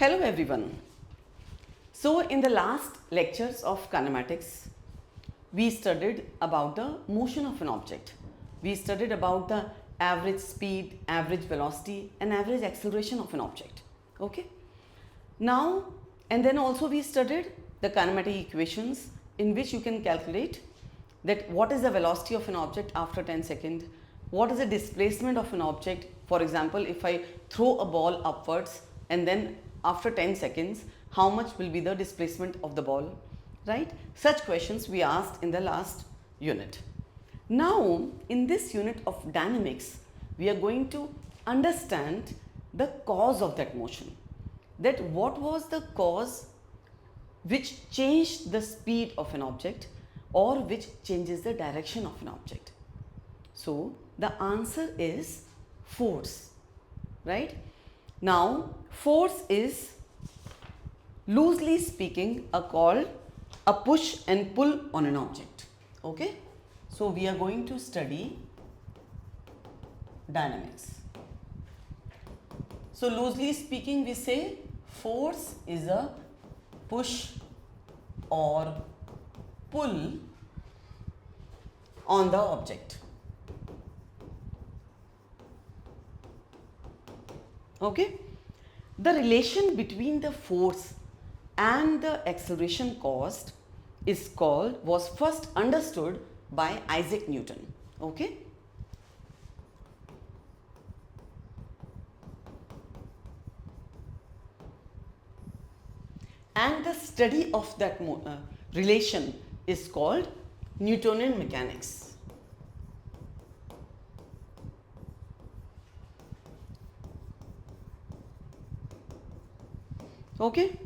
Hello everyone. So in the last lectures of kinematics, we studied about the motion of an object. We studied about the average speed, average velocity and average acceleration of an object. Okay. Now and then also we studied the kinematic equations in which you can calculate that what is the velocity of an object after 10 seconds, what is the displacement of an object. For example, if I throw a ball upwards and then after 10 seconds, how much will be the displacement of the ball, right? Such questions we asked in the last unit. Now, in this unit of dynamics, we are going to understand the cause of that motion. That what was the cause which changed the speed of an object or which changes the direction of an object. So, the answer is force, right? Now, force is loosely speaking called a push and pull on an object. Okay? So, we are going to study dynamics. So, loosely speaking, we say force is a push or pull on the object. Okay? The relation between the force and the acceleration caused was first understood by Isaac Newton. Okay? And the study of that relation is called Newtonian mechanics. Okay?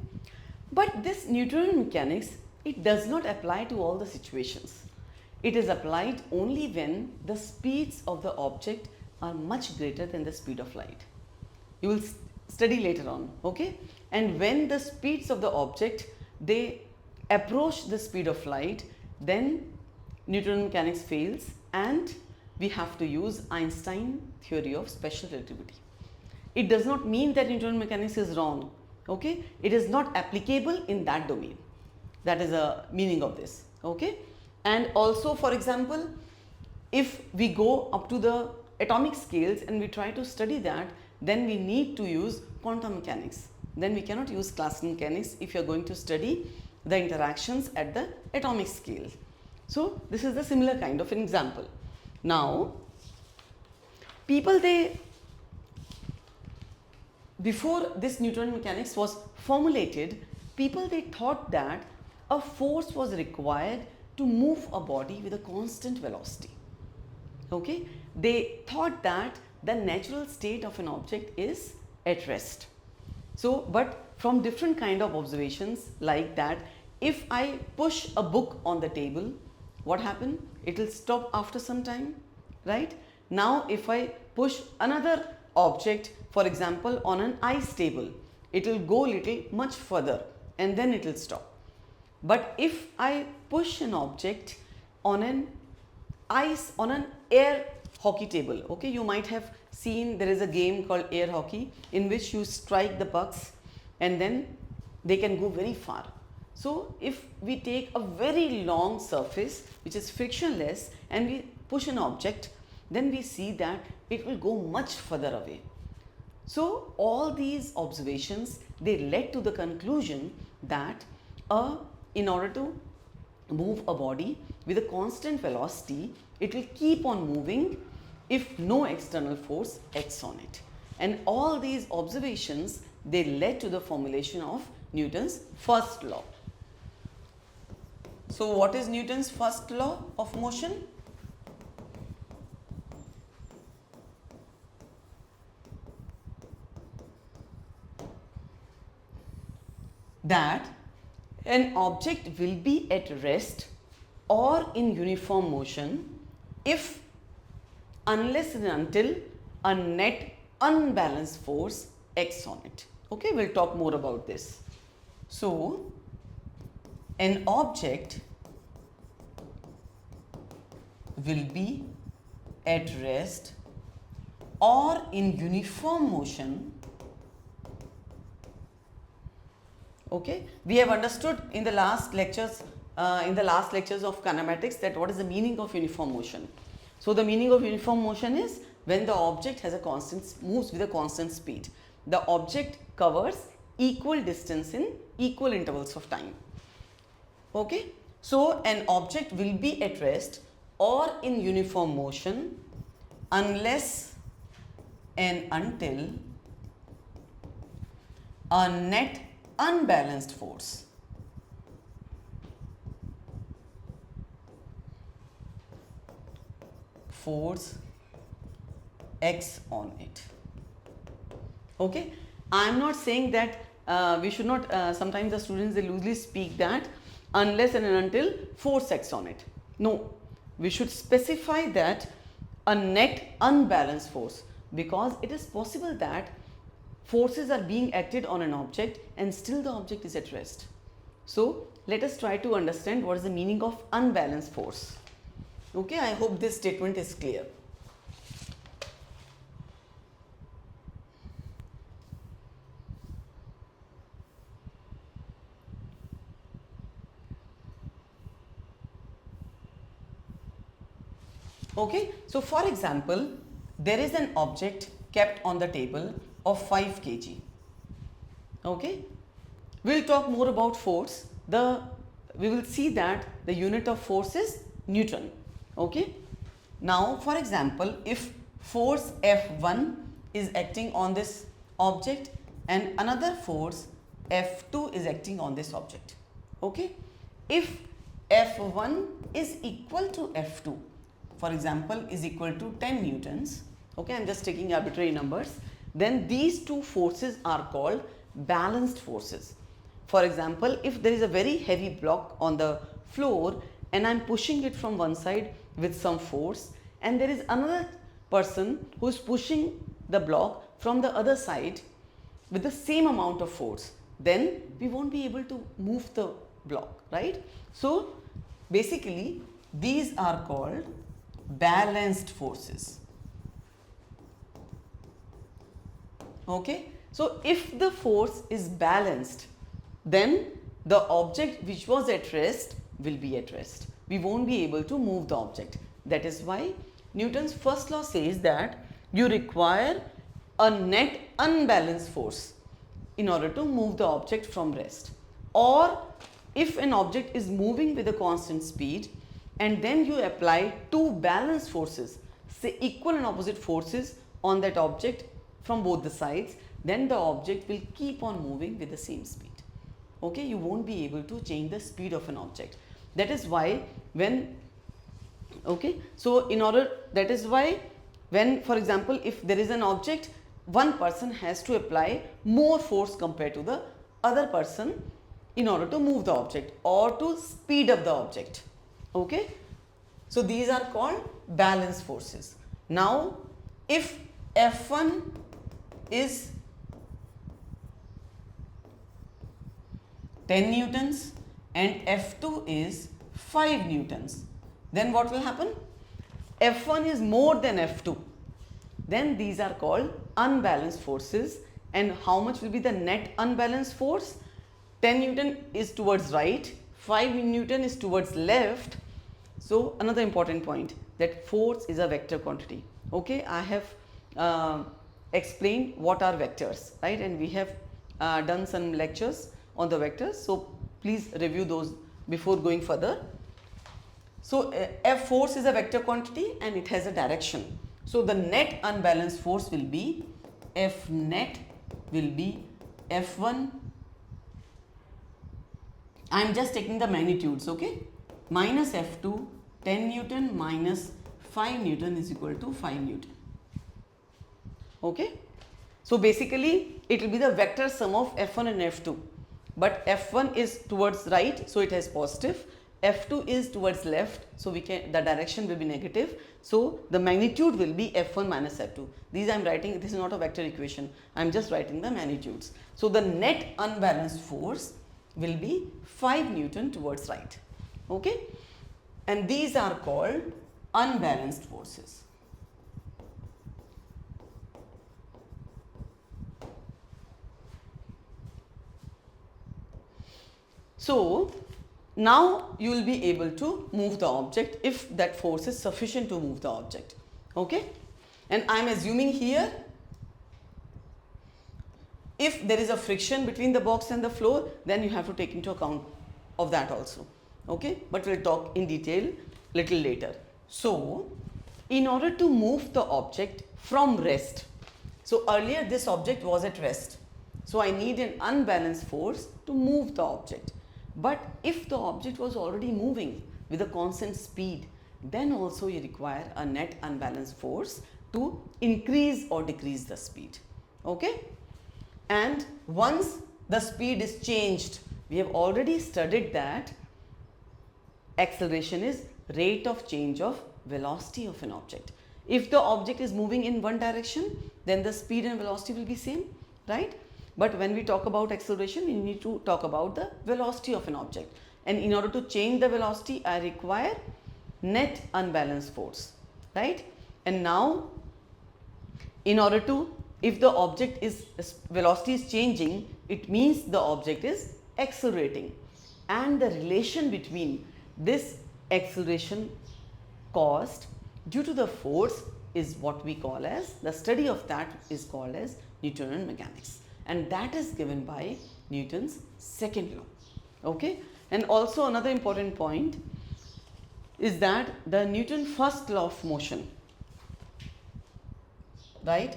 But this Newtonian mechanics, it does not apply to all the situations. It is applied only when the speeds of the object are much greater than the speed of light. You will study later on, okay? And when the speeds of the object, they approach the speed of light, then Newtonian mechanics fails and we have to use Einstein theory of special relativity. It does not mean that Newtonian mechanics is wrong, okay? It is not applicable in that domain. That is the meaning of this, okay? And also, for example, if we go up to the atomic scales and we try to study that, then we need to use quantum mechanics. Then we cannot use classical mechanics if you are going to study the interactions at the atomic scale. So, this is the similar kind of an example. Now, before this Newtonian mechanics was formulated, they thought that a force was required to move a body with a constant velocity. Okay? They thought that the natural state of an object is at rest. So, but from different kind of observations like that, if I push a book on the table, what happens? It will stop after some time, right? Now, if I push another object, for example, on an ice table, it will go much further and then it will stop. But if I push an object on an air hockey table, okay, you might have seen there is a game called air hockey in which you strike the pucks and then they can go very far. So, if we take a very long surface which is frictionless and we push an object, then we see that it will go much further away. So, all these observations, they led to the conclusion that in order to move a body with a constant velocity, it will keep on moving if no external force acts on it. And all these observations, they led to the formulation of Newton's first law. So, what is Newton's first law of motion? That an object will be at rest or in uniform motion if, unless and until a net unbalanced force acts on it. Okay, we'll talk more about this. So, an object will be at rest or in uniform motion Okay, we have understood in the last lectures of kinematics that what is the meaning of uniform motion. So the meaning of uniform motion is when the object has a constant, moves with a constant speed. The object covers equal distance in equal intervals of time. Okay, so an object will be at rest or in uniform motion unless and until a net unbalanced force X on it. Okay, I am not saying that we should not, sometimes the students they loosely speak that unless and until force X on it. No, we should specify that a net unbalanced force, because it is possible that forces are being acted on an object and still the object is at rest. So let us try to understand what is the meaning of unbalanced force. Okay, I hope this statement is clear. Okay, so for example, there is an object kept on the table of 5 kg. Okay, we'll talk more about force. We will see that the unit of force is Newton. Okay, now for example, if force F1 is acting on this object and another force F2 is acting on this object. Okay, if F1 is equal to F2, for example, is equal to 10 newtons, okay, I am just taking arbitrary numbers, then these two forces are called balanced forces. For example, if there is a very heavy block on the floor and I am pushing it from one side with some force, and there is another person who is pushing the block from the other side with the same amount of force, then we won't be able to move the block, right? So basically these are called balanced forces. Okay, so if the force is balanced, then the object which was at rest will be at rest. We won't be able to move the object. That is why Newton's first law says that you require a net unbalanced force in order to move the object from rest. Or if an object is moving with a constant speed and then you apply two balanced forces, say equal and opposite forces on that object from both the sides, then the object will keep on moving with the same speed. Okay, you won't be able to change the speed of an object. That is why when, okay, so that is why when, for example, if there is an object, one person has to apply more force compared to the other person in order to move the object or to speed up the object. Okay, so these are called balanced forces. Now if F1 is 10 newtons and F2 is 5 newtons, then what will happen? F1 is more than F2, then these are called unbalanced forces. And how much will be the net unbalanced force? 10 Newton is towards right, 5 Newton is towards left. So another important point, that force is a vector quantity. Okay, I have explained what are vectors, right, and we have done some lectures on the vectors, so please review those before going further. So F force is a vector quantity and it has a direction. So the net unbalanced force will be F net will be F1, I am just taking the magnitudes, okay, minus F2, 10 Newton minus 5 Newton is equal to 5 Newton. Okay, so basically it will be the vector sum of F1 and F2, but F1 is towards right, so it has positive, F2 is towards left, so the direction will be negative, so the magnitude will be F1 minus F2. These I am writing, this is not a vector equation, I am just writing the magnitudes. So the net unbalanced force will be 5 Newton towards right. Okay, and these are called unbalanced forces. So now you will be able to move the object if that force is sufficient to move the object. Okay, and I am assuming here if there is a friction between the box and the floor, then you have to take into account of that also. Okay, but we'll talk in detail little later. So in order to move the object from rest, so earlier this object was at rest, so I need an unbalanced force to move the object. But if the object was already moving with a constant speed, then also you require a net unbalanced force to increase or decrease the speed. Okay, and once the speed is changed, we have already studied that acceleration is rate of change of velocity of an object. If the object is moving in one direction, then the speed and velocity will be same, right? But when we talk about acceleration, we need to talk about the velocity of an object, and in order to change the velocity, I require net unbalanced force, right? And now in order to, if the object is velocity is changing, it means the object is accelerating, and the relation between this acceleration caused due to the force is what we call as, the study of that is called as Newtonian mechanics, and that is given by Newton's second law. Okay, and also another important point is that the Newton first law of motion, right,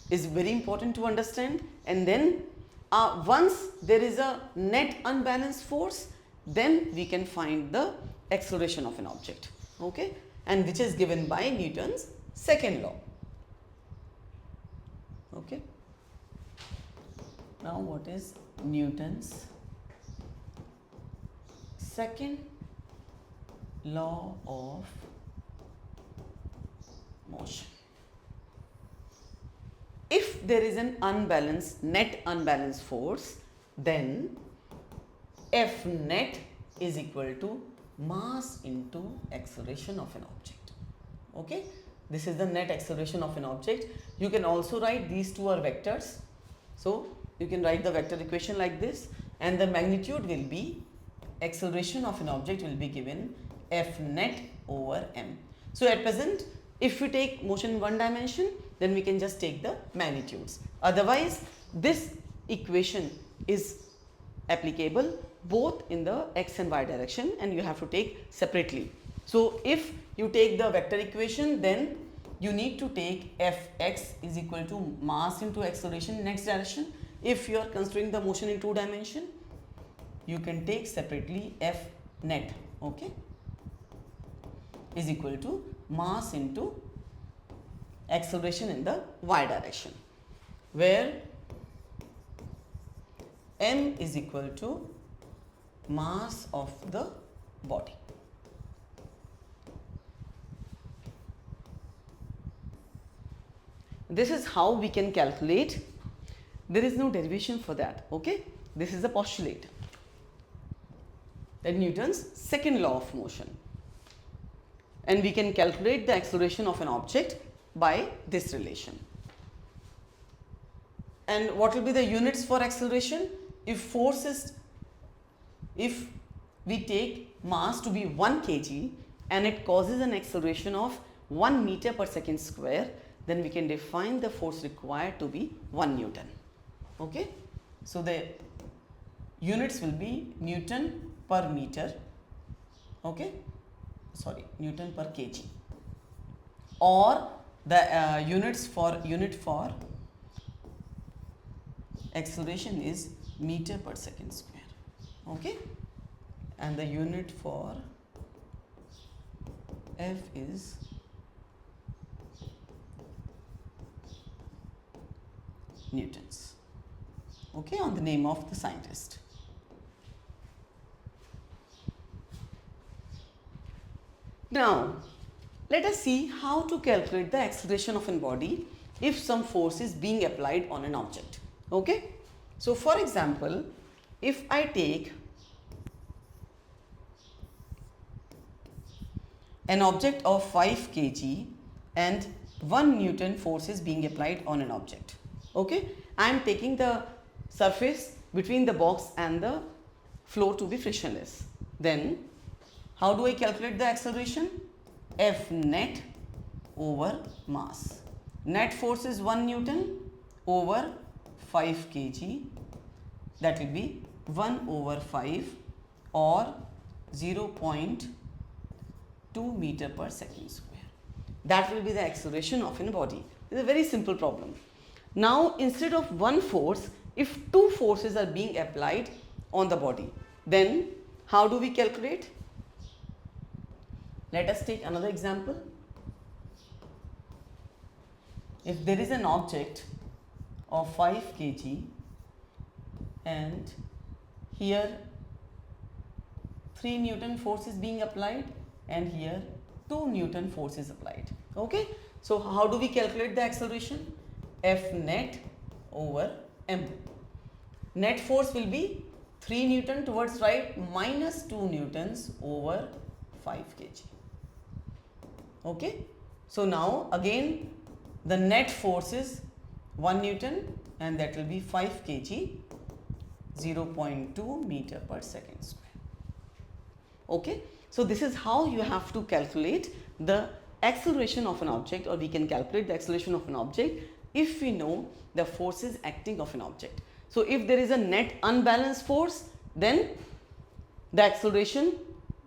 is very important to understand, and then once there is a net unbalanced force, then we can find the acceleration of an object. Okay, and which is given by Newton's second law. Okay, now what is Newton's second law of motion? If there is an unbalanced, net unbalanced force, then F net is equal to mass into acceleration of an object. Okay, this is the net acceleration of an object. You can also write these two are vectors, so you can write the vector equation like this, and the magnitude will be, acceleration of an object will be given F net over m. So at present, if we take motion in one dimension, then we can just take the magnitudes. Otherwise, this equation is applicable both in the x and y direction, and you have to take separately. So if you take the vector equation, then you need to take Fx is equal to mass into acceleration in x direction. If you are considering the motion in two dimension, you can take separately F net, okay, is equal to mass into acceleration in the y direction, where m is equal to mass of the body. This is how we can calculate. There is no derivation for that. Okay, this is a postulate, that Newton's second law of motion, and we can calculate the acceleration of an object by this relation. And what will be the units for acceleration? If we take mass to be 1 kg and it causes an acceleration of 1 meter per second square, then we can define the force required to be 1 Newton. Okay, so the units will be Newton per meter, okay, sorry, Newton per kg, or the unit for acceleration is meter per second square. Okay, and the unit for F is newtons, okay, on the name of the scientist. Now let us see how to calculate the acceleration of a body if some force is being applied on an object. Okay, so for example, if I take an object of 5 kg and 1 Newton force is being applied on an object. Okay, I am taking the surface between the box and the floor to be frictionless. Then how do I calculate the acceleration? F net over mass. Net force is 1 Newton over 5 kg, that will be 1 over 5 or 0.2 meter per second square. That will be the acceleration of a body. It's a very simple problem. Now instead of one force, if two forces are being applied on the body, then how do we calculate? Let us take another example. If there is an object of 5 kg and here 3 Newton force is being applied and here 2 Newton force is applied. Okay. So how do we calculate the acceleration? F net over m. Net force will be 3 Newton towards right minus 2 Newtons over 5 kg. Okay. So now again the net force is 1 Newton and that will be 5 kg, 0.2 meter per second square. Okay. So this is how you have to calculate the acceleration of an object, or we can calculate the acceleration of an object if we know the forces acting of an object. So if there is a net unbalanced force, then the acceleration,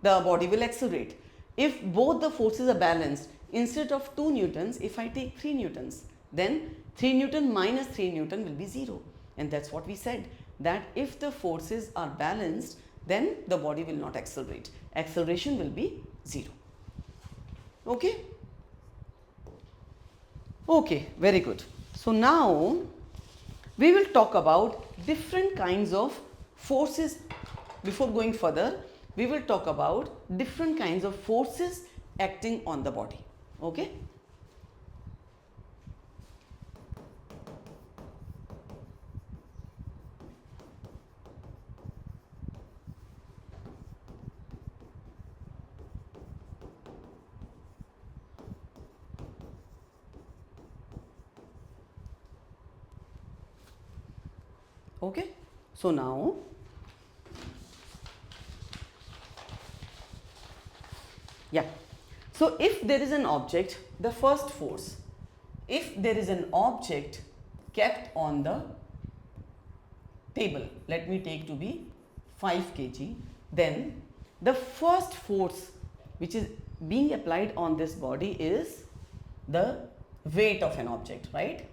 the body will accelerate. If both the forces are balanced, instead of 2 Newtons, if I take 3 Newtons, then 3 Newton minus 3 Newton will be 0. And that's what we said, that if the forces are balanced, then the body will not accelerate. Acceleration will be 0. Okay? Okay, very good. So now we will talk about different kinds of forces. Before going further, we will talk about different kinds of forces acting on the body. Okay? Okay. So now yeah. So if there is an object, the first force, if there is an object kept on the table, let me take to be 5 kg, then the first force which is being applied on this body is the weight of an object, right?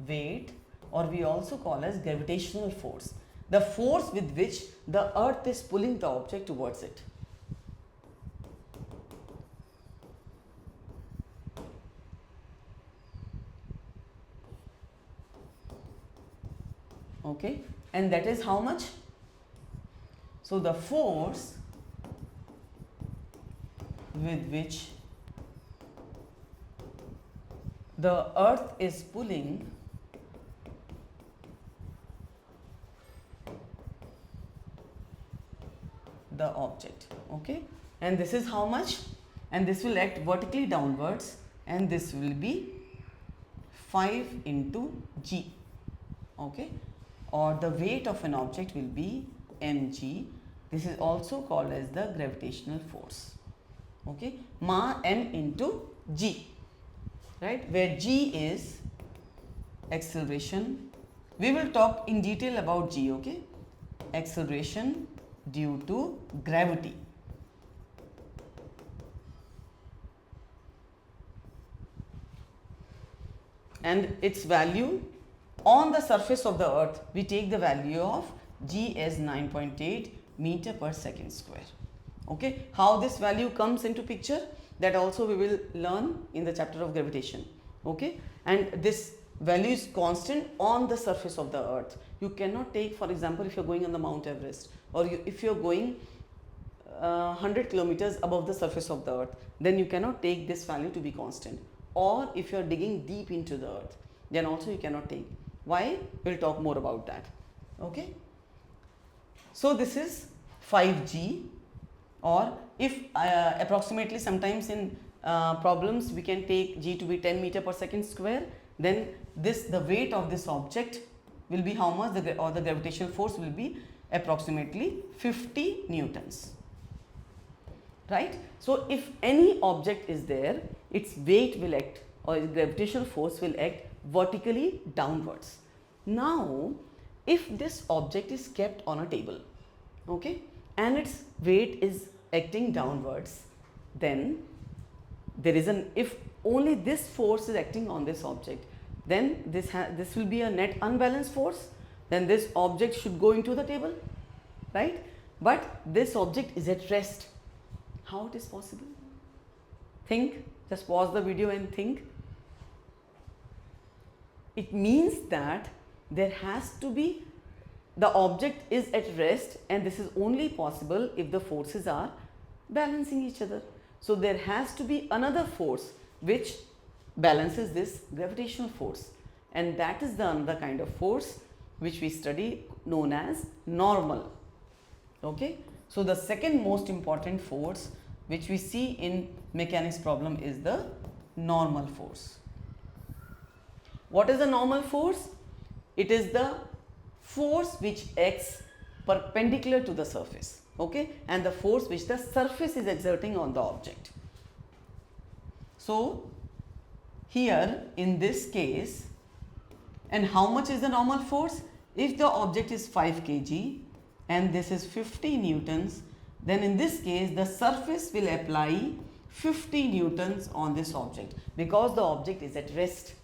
Weight, or we also call as gravitational force, the force with which the earth is pulling the object towards it. Okay, and that is how much? So the force with which the earth is pulling the object. Okay, and this is how much? And this will act vertically downwards, and this will be 5 into g. Okay, or the weight of an object will be mg. This is also called as the gravitational force. Okay, m into g, right, where g is acceleration. We will talk in detail about g. Okay, acceleration due to gravity. And its value on the surface of the earth, we take the value of g as 9.8 meter per second square. Okay, how this value comes into picture, that also we will learn in the chapter of gravitation. Okay, and this value is constant on the surface of the earth. You cannot take, for example, if you are going on the Mount Everest, or if you are going 100 kilometers above the surface of the earth, then you cannot take this value to be constant. Or if you are digging deep into the earth, then also you cannot take. Why? We will talk more about that. Okay. So this is 5g, or if approximately sometimes in problems we can take g to be 10 meter per second square, then the weight of this object will be how much, the gravitational force will be approximately 50 newtons, right? So if any object is there, its weight will act, or its gravitational force will act vertically downwards. Now if this object is kept on a table, okay, and its weight is acting downwards, then there is an, if only this force is acting on this object, then this will be a net unbalanced force, then this object should go into the table, right? But this object is at rest. How it is possible? Think, just pause the video and think. It means that there has to be, the object is at rest, and this is only possible if the forces are balancing each other. So there has to be another force which balances this gravitational force, and that is the another kind of force which we study, known as normal. Okay, so the second most important force which we see in mechanics problem is the normal force. What is the normal force? It is the force which acts perpendicular to the surface, okay, and the force which the surface is exerting on the object. So here in this case, and how much is the normal force? If the object is 5 kg and this is 50 newtons, then in this case the surface will apply 50 newtons on this object, because the object is at rest,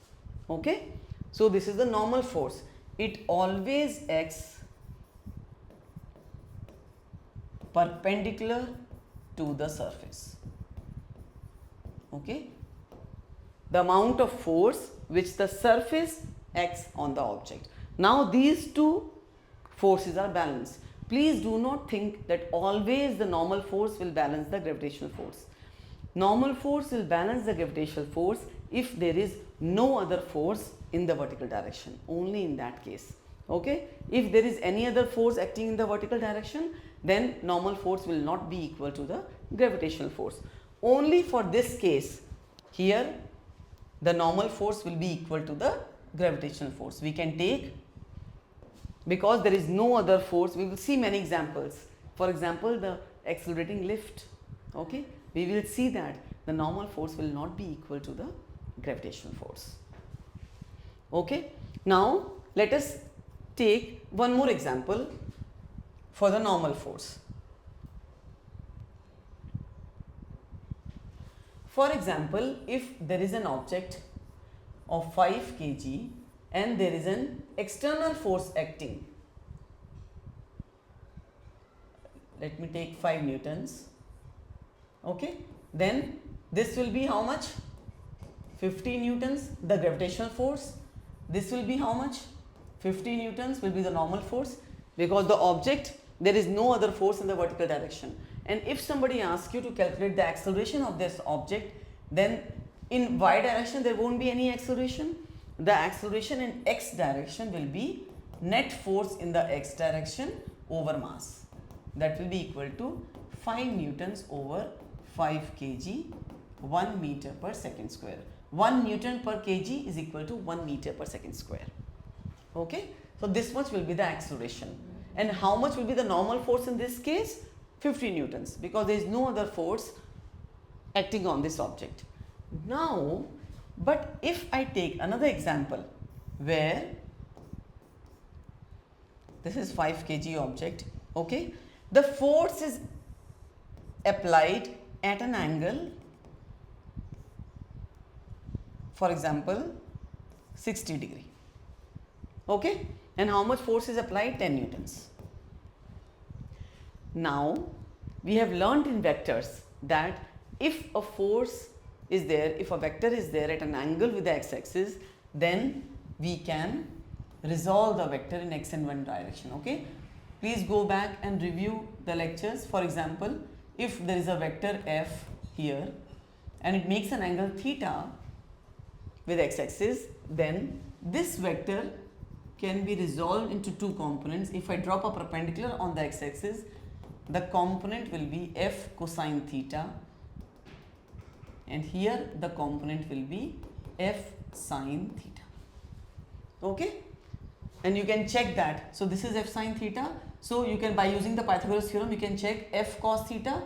okay. So this is the normal force. It always acts perpendicular to the surface, okay. The amount of force which the surface acts on the object. Now these two forces are balanced. Please do not think that always the normal force will balance the gravitational force. Normal force will balance the gravitational force if there is no other force in the vertical direction, only in that case, okay. If there is any other force acting in the vertical direction, then normal force will not be equal to the gravitational force. Only for this case, here the normal force will be equal to the gravitational force. We can take, because there is no other force, we will see many examples. For example, the accelerating lift, okay, we will see that the normal force will not be equal to the gravitational force, okay. Now let us take one more example for the normal force. For example, if there is an object of 5 kg and there is an external force acting, let me take 5 newtons, okay, then this will be how much? 50 newtons, the gravitational force. This will be how much? 50 newtons will be the normal force, because the object, there is no other force in the vertical direction. And if somebody asks you to calculate the acceleration of this object, then in y direction there won't be any acceleration. The acceleration in x direction will be net force in the x direction over mass. That will be equal to 5 newtons over 5 kg 1 meter per second square. 1 newton per kg is equal to 1 meter per second square, okay. So this much will be the acceleration. And how much will be the normal force in this case? 50 newtons, because there is no other force acting on this object. Now, but if I take another example where this is 5 kg object, okay, the force is applied at an angle, for example 60 degree, okay, and how much force is applied? 10 newtons. Now we have learned in vectors that if a force is there, if a vector is there at an angle with the x-axis, then we can resolve the vector in x and y direction, okay. Please go back and review the lectures. For example, if there is a vector f here and it makes an angle theta with x-axis, then this vector can be resolved into two components. If I drop a perpendicular on the x-axis, the component will be f cosine theta, and here the component will be f sine theta, okay. and you can check that. So this is f sine theta. So you can, by using the Pythagoras theorem, you can check f cos theta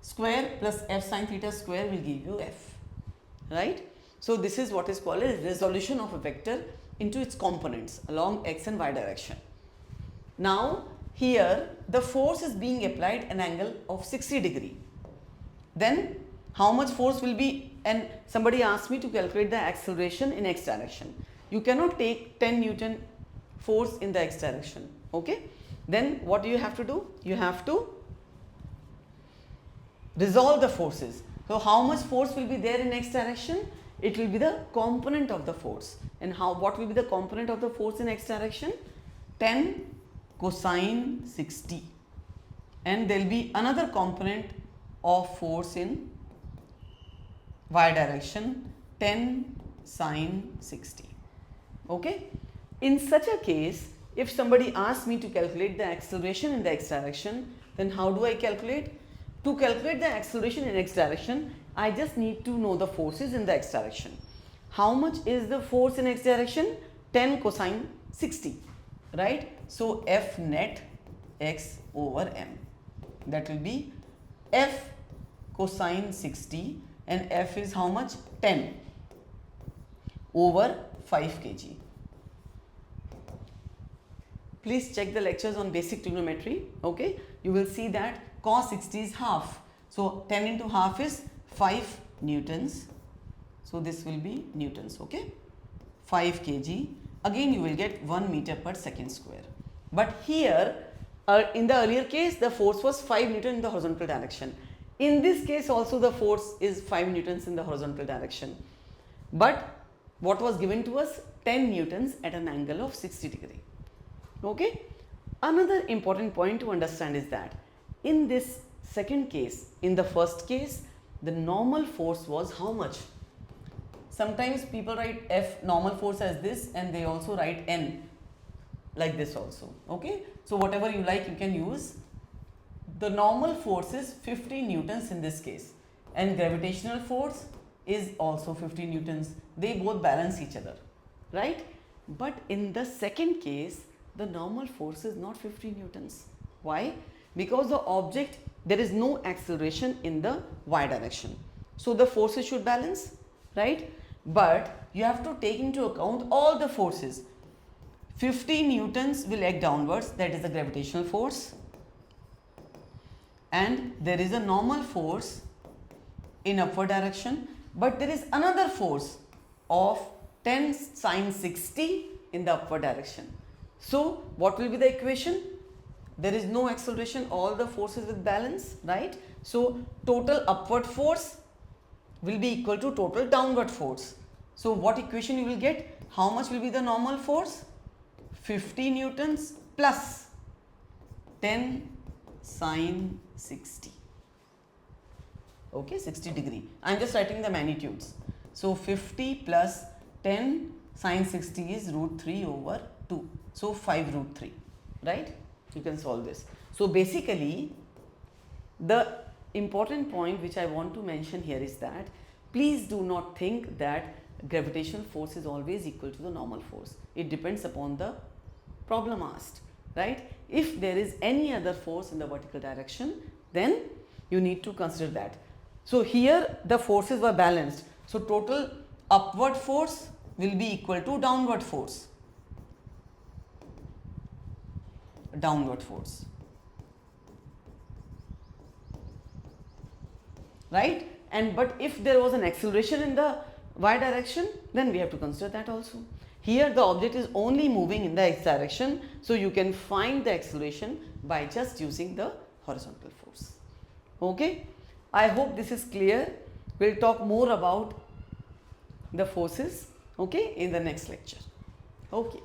square plus f sine theta square will give you f, right? So this is what is called a resolution of a vector into its components along x and y direction. Now here the force is being applied an angle of 60 degree. Then how much force will be, and somebody asked me to calculate the acceleration in x direction. You cannot take 10 Newton force in the x direction, okay? Then what do you have to do? You have to resolve the forces. So how much force will be there in x direction? It will be the component of the force. And what will be the component of the force in x direction? 10 cosine 60. And there will be another component of force in y direction, 10 sine 60. Okay? In such a case, if somebody asks me to calculate the acceleration in the x direction, then how do I calculate? To calculate the acceleration in x direction, I just need to know the forces in the x direction. How much is the force in x direction? 10 cosine 60, right? So F net x over m. That will be F cosine 60, and F is how much? 10 over 5 kg. Please check the lectures on basic trigonometry, okay? You will see that cos 60 is half. So 10 into half is 5 newtons. So this will be newtons, okay? 5 kg. Again you will get 1 meter per second square. But here in the earlier case the force was 5 Newton in the horizontal direction. In this case also the force is 5 newtons in the horizontal direction. But what was given to us? 10 newtons at an angle of 60 degree. Okay. Another important point to understand is that in this second case, in the first case, the normal force was how much? Sometimes people write F normal force as this, and they also write N like this also. Okay. So whatever you like you can use. The normal force is 50 newtons in this case, and gravitational force is also 50 newtons. They both balance each other, right? But in the second case, the normal force is not 50 newtons. Why? Because the object, there is no acceleration in the y direction. So the forces should balance, right? But you have to take into account all the forces. 50 newtons will act downwards, that is the gravitational force. And there is a normal force in upward direction, but there is another force of 10 sine 60 in the upward direction. So what will be the equation? There is no acceleration, all the forces with balance, right? So total upward force will be equal to total downward force. So what equation you will get? How much will be the normal force? 50 newtons plus 10 sine 60. Okay, 60 degree. I am just writing the magnitudes. So 50 plus 10 sine 60 is root 3 over 2. So 5 root 3, right? You can solve this. So basically, the important point which I want to mention here is that please do not think that gravitational force is always equal to the normal force. It depends upon the problem asked, right? If there is any other force in the vertical direction, then you need to consider that. So here the forces were balanced. So total upward force will be equal to downward force. Downward force, right? And but if there was an acceleration in the y direction, then we have to consider that also. Here the object is only moving in the x direction, so you can find the acceleration by just using the horizontal force. Okay, I hope this is clear. We'll talk more about the forces, okay, in the next lecture. Okay.